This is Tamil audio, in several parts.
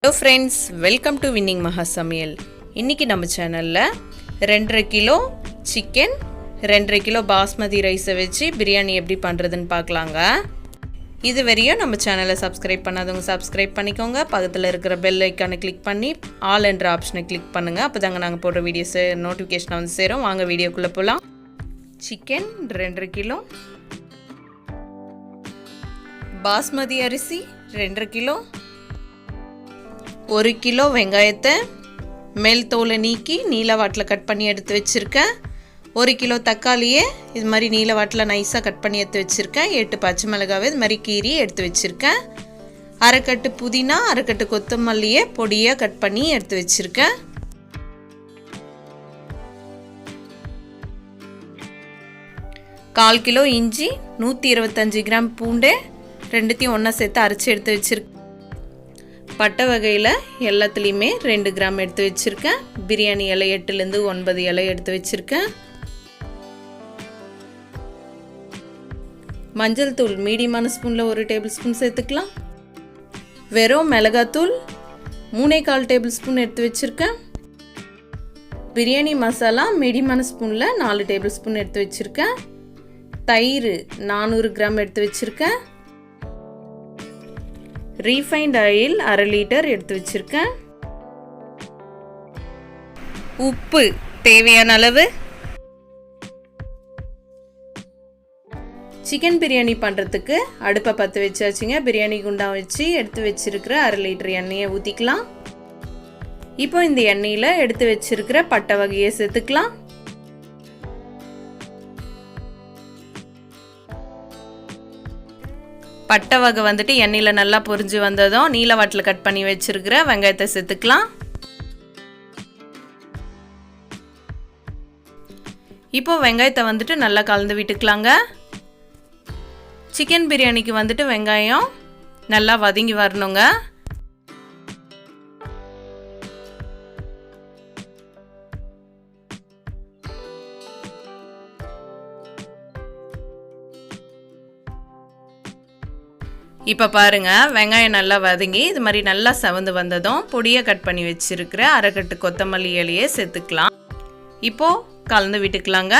Hello friends, welcome to Winning Maha Samayal. இன்னைக்கு நம்ம சேனல்ல 2.5 கிலோ சிக்கன் 2.5 கிலோ பாஸ்மதி ரைஸை வச்சு பிரியாணி எப்படி பண்றதுன்னு பார்க்கலாங்க. இதுவரையும் நம்ம சேனலை சப்ஸ்கிரைப் பண்ணாதவங்க சப்ஸ்கிரைப் பண்ணிக்கோங்க. பக்கத்துல இருக்கிற பெல் ஐகானை கிளிக் பண்ணி ஆல் என்ற ஆப்ஷனை கிளிக் பண்ணுங்க. அப்பதாங்க நாங்க போடுற வீடியோஸ் நோட்டிஃபிகேஷன் வந்து சேரும். வாங்க வீடியோக்குள்ள போலாம். சிக்கன் 2.5 கிலோ, பாஸ்மதி அரிசி 2.5 கிலோ, 1 கிலோ வெங்காயத்தை மேல் தோலை நீக்கி நீல வாட்டில் கட் பண்ணி எடுத்து வச்சுருக்கேன். 1 கிலோ தக்காளியை இது மாதிரி நீல வாட்டில் நைஸாக கட் பண்ணி எடுத்து வச்சுருக்கேன். 8 பச்சை மிளகாவை இது மாதிரி கீரி எடுத்து வச்சுருக்கேன். அரைக்கட்டு புதினா, அரைக்கட்டு கொத்தமல்லியை பொடியாக கட் பண்ணி எடுத்து வச்சுருக்கேன். கால் கிலோ இஞ்சி, 125 கிராம் பூண்டு ரெண்டுத்தையும் ஒன்றா சேர்த்து அரைச்சி எடுத்து வச்சுருக்கேன். பட்டை வகையில் எல்லாத்துலேயுமே 2 கிராம் எடுத்து வச்சுருக்கேன். பிரியாணி இலை 8லேருந்து 9 இலை எடுத்து வச்சுருக்கேன். மஞ்சள் தூள் மீடியமான ஸ்பூனில் 1 டேபிள் ஸ்பூன் சேர்த்துக்கலாம். வெறும் மிளகாத்தூள் 3/4 டேபிள் ஸ்பூன் எடுத்து வச்சுருக்கேன். பிரியாணி மசாலா மீடியமான ஸ்பூனில் 4 டேபிள் ஸ்பூன் எடுத்து வச்சுருக்கேன். தயிர் 400 கிராம் எடுத்து வச்சுருக்கேன். ரீஃபைண்ட் ஆயில் 1/2 லிட்டர் எடுத்து வச்சுருக்கேன். உப்பு தேவையான அளவு. சிக்கன் பிரியாணி பண்ணுறதுக்கு அடுப்பை பற்ற வச்சாச்சுங்க. பிரியாணி குண்டான் வச்சு எடுத்து வச்சிருக்கிற 1/2 லிட்டர் எண்ணெயை ஊற்றிக்கலாம். இப்போ இந்த எண்ணெயில் எடுத்து வச்சிருக்கிற பட்டை வகையை சேர்த்துக்கலாம். பட்டை வகை வந்துட்டு எண்ணெயில் நல்லா பொரிஞ்சு வந்ததும் நீல வாட்டில் கட் பண்ணி வச்சிருக்கிற வெங்காயத்தை சேர்த்துக்கலாம். இப்போ வெங்காயத்தை வந்துட்டு நல்லா கலந்து விட்டுக்கலாங்க. சிக்கன் பிரியாணிக்கு வந்துட்டு வெங்காயம் நல்லா வதங்கி வரணுங்க. இப்போ பாருங்க, வெங்காயம் நல்லா வதங்கி இது மாதிரி நல்லா செவந்து வந்ததும் பொடியை கட் பண்ணி வச்சிருக்கிற அரைக்கட்டு கொத்தமல்லி இலையை சேர்த்துக்கலாம். இப்போ கலந்து விட்டுக்கலாங்க.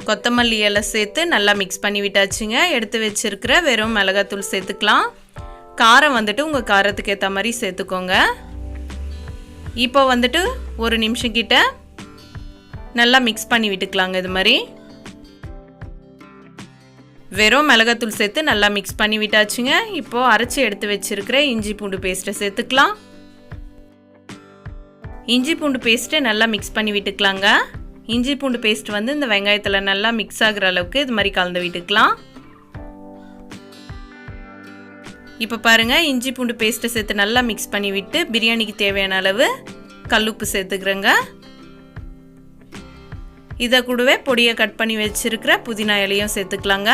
கொத்தமல்லி இலை சேர்த்து நல்லா மிக்ஸ் பண்ணி விட்டாச்சுங்க. எடுத்து வச்சிருக்கிற வெறும் மிளகாத்தூள் சேர்த்துக்கலாம். காரம் வந்துட்டு உங்கள் காரத்துக்கு ஏற்ற மாதிரி சேர்த்துக்கோங்க. இப்போ வந்துட்டு 1 நிமிஷம் கிட்ட நல்லா மிக்ஸ் பண்ணி விட்டுக்கலாங்க. இது மாதிரி வெறும் மிளகாத்தூள் சேர்த்து நல்லா மிக்ஸ் பண்ணி விட்டாச்சுங்க. இப்போ அரைச்சி எடுத்து வச்சிருக்கிற இஞ்சி பூண்டு பேஸ்ட்டை சேர்த்துக்கலாம். இஞ்சி பூண்டு பேஸ்ட்டை நல்லா மிக்ஸ் பண்ணி விட்டுக்கலாங்க. இஞ்சி பூண்டு பேஸ்ட் வந்து இந்த வெங்காயத்தில் நல்லா மிக்ஸ் ஆகிற அளவுக்கு இது மாதிரி கலந்து விட்டுக்கலாம். இப்போ பாருங்கள், இஞ்சி பூண்டு பேஸ்ட்டை சேர்த்து நல்லா மிக்ஸ் பண்ணி விட்டு பிரியாணிக்கு தேவையான அளவு கல்லுப்பு சேர்த்துக்கிறேங்க. இதை கூடவே பொடியை கட் பண்ணி வச்சிருக்கிற புதினா இலையும் சேர்த்துக்கலாங்க.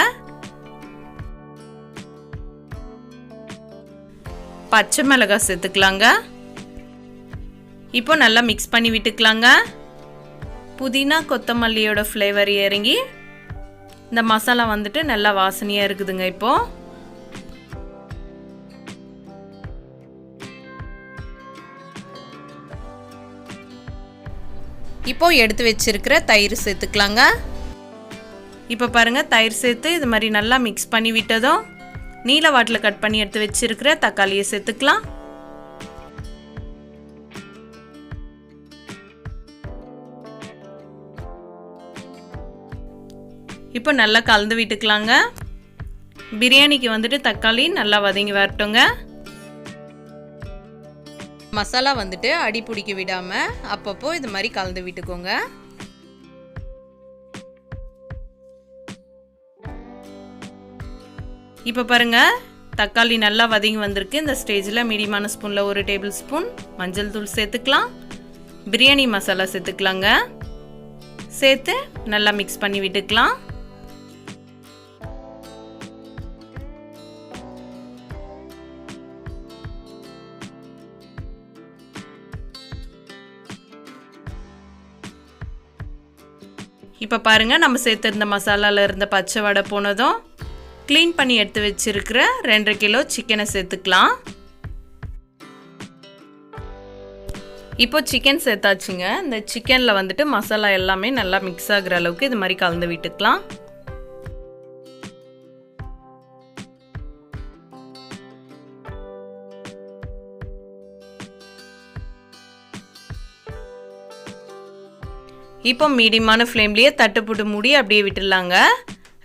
பச்சை மிளகாய் சேர்த்துக்கலாங்க. இப்போ நல்லா மிக்ஸ் பண்ணி விட்டுக்கலாங்க. புதினா கொத்தமல்லியோட ஃப்ளேவர் இறங்கி இந்த மசாலா வந்துட்டு நல்லா வாசனையாக இருக்குதுங்க. இப்போ எடுத்து வச்சிருக்கிற தயிர் சேர்த்துக்கலாங்க. இப்போ பாருங்கள், தயிர் சேர்த்து இது மாதிரி நல்லா மிக்ஸ் பண்ணி விட்டதும் நீல வாட்டில் கட் பண்ணி எடுத்து வச்சிருக்கிற தக்காளியை சேர்த்துக்கலாம். இப்போ நல்லா கலந்து விட்டுக்கலாங்க. பிரியாணிக்கு வந்துட்டு தக்காளி நல்லா வதங்கி வரட்டுங்க. மசாலா வந்துட்டு அடி பிடிக்க விடாமல் அப்பப்போ இது மாதிரி கலந்து விட்டுக்கோங்க. இப்போ பாருங்கள், தக்காளி நல்லா வதங்கி வந்திருக்கு. இந்த ஸ்டேஜில் மீடியமான ஸ்பூனில் 1 டேபிள் ஸ்பூன் மஞ்சள் தூள் சேர்த்துக்கலாம். பிரியாணி மசாலா சேர்த்துக்கலாங்க. சேர்த்து நல்லா மிக்ஸ் பண்ணி விட்டுக்கலாம். இப்போ பாருங்கள், நம்ம சேர்த்துருந்த மசாலாவில் இருந்த பச்சை வடை போனதும் க்ளீன் பண்ணி எடுத்து வச்சிருக்கிற 2.5 கிலோ சிக்கனை சேர்த்துக்கலாம். இப்போ சிக்கன் சேர்த்தாச்சுங்க. இந்த சிக்கனில் வந்துட்டு மசாலா எல்லாமே நல்லா மிக்ஸ் ஆகுற அளவுக்கு இது மாதிரி கலந்து விட்டுக்கலாம். இப்போ மீடியமான ஃப்ளேம்லேயே தட்டு போட்டு மூடி அப்படியே விட்டுடலாங்க.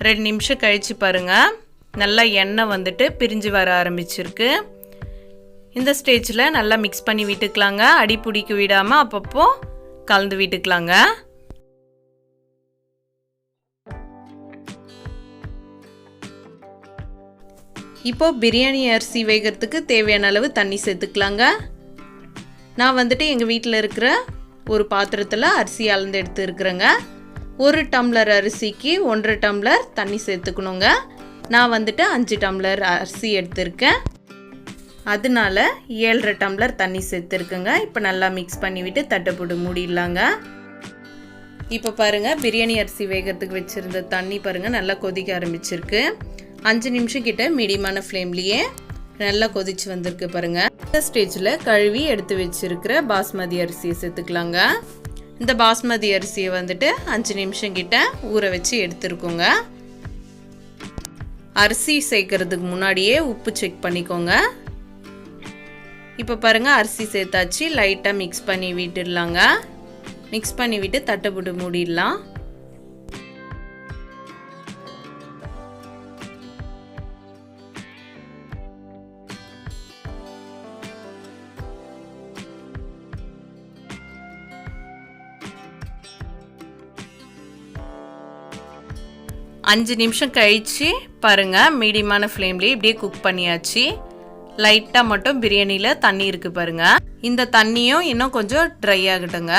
2 நிமிஷம் கழித்து பாருங்கள், நல்லா எண்ணெய் வந்துட்டு பிரிஞ்சு வர ஆரம்பிச்சிருக்கு. இந்த ஸ்டேஜில் நல்லா மிக்ஸ் பண்ணி விட்டுக்கலாங்க. அடி பிடிக்க விடாமல் அப்பப்போ கலந்து விட்டுக்கலாங்க. இப்போ பிரியாணி அரிசி வேகிறதுக்கு தேவையான அளவு தண்ணி சேர்த்துக்கலாங்க. நான் வந்துட்டு எங்கள் வீட்டில் இருக்கிற ஒரு பாத்திரத்தில் அரிசி அளந்து எடுத்து இருக்கிறேங்க. 1 டம்ளர் அரிசிக்கு 1.5 டம்ளர் தண்ணி சேர்த்துக்கணுங்க. நான் வந்துட்டு 5 டம்ளர் அரிசி எடுத்துருக்கேன், அதனால 7.5 டம்ளர் தண்ணி சேர்த்துருக்குங்க. இப்போ நல்லா மிக்ஸ் பண்ணிவிட்டு தட்டை போட்டு மூடிடலாங்க. இப்போ பாருங்கள், பிரியாணி அரிசி வேகிறதுக்கு வச்சுருந்த தண்ணி பாருங்கள் நல்லா கொதிக்க ஆரம்பிச்சிருக்கு. 5 நிமிஷம் கிட்ட மீடியமான ஃப்ளேம்லேயே நல்லா கொதிச்சு வந்திருக்கு பாருங்கள். இந்த ஸ்டேஜில் கழுவி எடுத்து வச்சிருக்கிற பாஸ்மதி அரிசியை சேர்த்துக்கலாங்க. இந்த பாஸ்மதி அரிசியை வந்துட்டு 5 நிமிஷம் கிட்ட ஊற வச்சு எடுத்துருக்கோங்க. அரிசி சேர்க்கறதுக்கு முன்னாடியே உப்பு செக் பண்ணிக்கோங்க. இப்போ பாருங்கள், அரிசி சேர்த்தாச்சு. லைட்டாக மிக்ஸ் பண்ணி விட்டுடலாங்க. மிக்ஸ் பண்ணி விட்டு தட்டை போட்டு மூடிடலாம். அஞ்சு நிமிஷம் கழித்து பாருங்கள், மீடியமான ஃப்ளேம்லேயே இப்படியே குக் பண்ணியாச்சு. லைட்டாக மட்டும் பிரியாணியில் தண்ணி இருக்குது பாருங்கள். இந்த தண்ணியும் இன்னும் கொஞ்சம் ட்ரை ஆகட்டுங்க.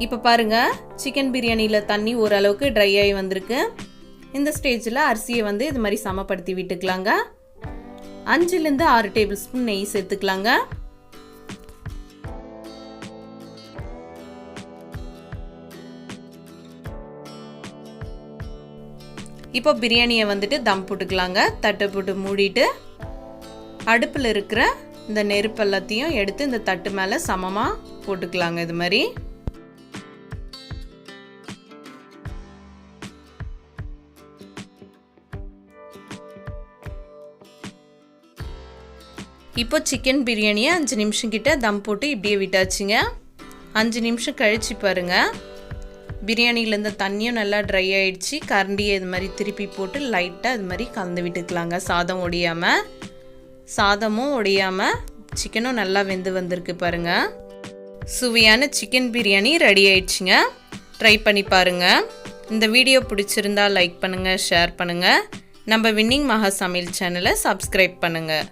இப்போ பாருங்கள், சிக்கன் பிரியாணியில் தண்ணி ஓரளவுக்கு ட்ரை ஆகி வந்திருக்கு. இந்த ஸ்டேஜில் அரிசியை வந்து இது மாதிரி சமப்படுத்தி விட்டுக்கலாங்க. 5லேருந்து 6 டேபிள் ஸ்பூன் நெய் சேர்த்துக்கலாங்க. இப்போ பிரியாணியை வந்துட்டு தம் போட்டுக்கலாங்க. தட்டை போட்டு மூடிட்டு அடுப்பில் இருக்கிற இந்த நெருப்பு எல்லாத்தையும் எடுத்து இந்த தட்டு மேலே சமமாக போட்டுக்கலாங்க. இது மாதிரி இப்போ சிக்கன் பிரியாணியை 5 நிமிஷம் கிட்ட தம் போட்டு இப்படியே விட்டாச்சுங்க. 5 நிமிஷம் கழிச்சு பாருங்கள், பிரியாணியில் இந்த தண்ணியும் நல்லா ட்ரை ஆகிடுச்சு. கரண்டியை இது மாதிரி திருப்பி போட்டு லைட்டாக இது மாதிரி கலந்து விட்டுக்கலாங்க. சாதமும் ஒடியாமல் சிக்கனும் நல்லா வெந்து வந்திருக்கு பாருங்கள். சுவையான சிக்கன் பிரியாணி ரெடி ஆயிடுச்சுங்க. ட்ரை பண்ணி பாருங்கள். இந்த வீடியோ பிடிச்சிருந்தா லைக் பண்ணுங்கள், ஷேர் பண்ணுங்கள். நம்ம வின்னிங் மகா சமையல் சேனலை சப்ஸ்கிரைப் பண்ணுங்கள்.